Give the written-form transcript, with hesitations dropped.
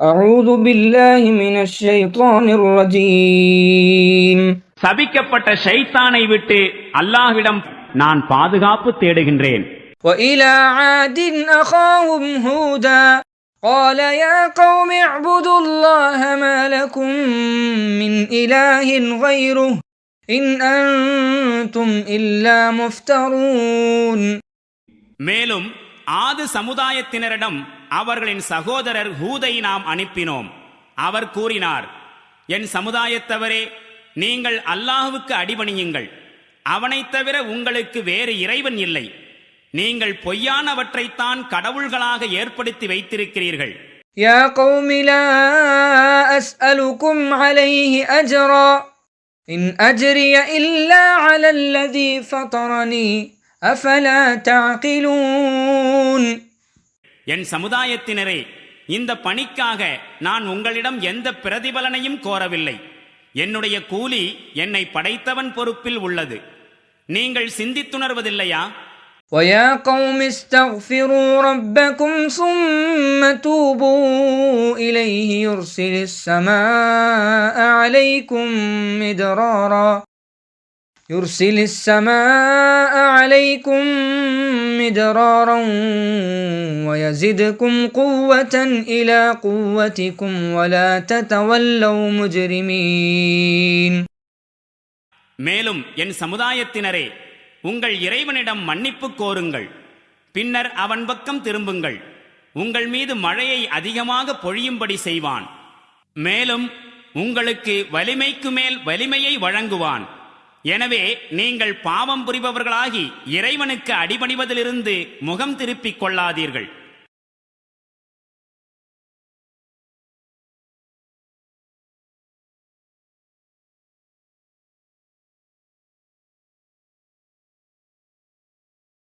أعوذ بالله من الشيطان الرجيم. சபிக்கப்பட்ட ஷைத்தானை விட்டு அல்லாஹ்விடம் நான் பாதுகாப்பு தேடுகின்றேன். وإلى عاد أخاهم هودا قال يا قوم اعبدوا الله ما لكم من إله غيره إن أنتم إلا مفترون. மேலும் ஆது சமுதாயத்தினரிடம் அவர்களின் சகோதரர் ஹூதை நாம் அனுப்பினோம். அவர் கூறினார், என் சமுதாயத்தவரே, நீங்கள் அல்லாஹ்வுக்கு அடிபணியுங்கள். அவனைத் தவிர உங்களுக்கு வேறு இறைவன் இல்லை. நீங்கள் பொய்யானவற்றைத்தான் கடவுள்களாக ஏற்படுத்தி வைத்திருக்கிறீர்கள். يا قوم لا أسألكم عليه أجرا إن أجري إلا على الذي فطرني أفلا تعقلون. என் சமுதாயத்தினரே, இந்த பணிக்காக நான் உங்களிடம் எந்த பிரதிபலனையும் கோரவில்லை. என்னுடைய கூலி என்னை படைத்தவன் பொறுப்பில் உள்ளது. நீங்கள் சிந்தித்துணர்வதில்லையா? ويا قوم استغفروا ربكم ثم توبوا إليه يرسل السماء عليكم مدرارا ويزدكم قوة إلى قوتكم ولا تتولوا مجرمين. மேலும் என் சமுதாயத்தினரே, உங்கள் இறைவனிடம் மன்னிப்பு கோருங்கள். பின்னர் அவன் பக்கம் திரும்புங்கள். உங்கள் மீது மழையை அதிகமாக பொழியும்படி செய்வான். மேலும் உங்களுக்கு வலிமைக்கு மேல் வலிமையை வழங்குவான். எனவே நீங்கள் பாவம் புரிபவர்களாகி இறைவனுக்கு அடிபணிவதிலிருந்து முகம் திருப்பிக் கொள்ளாதீர்கள்.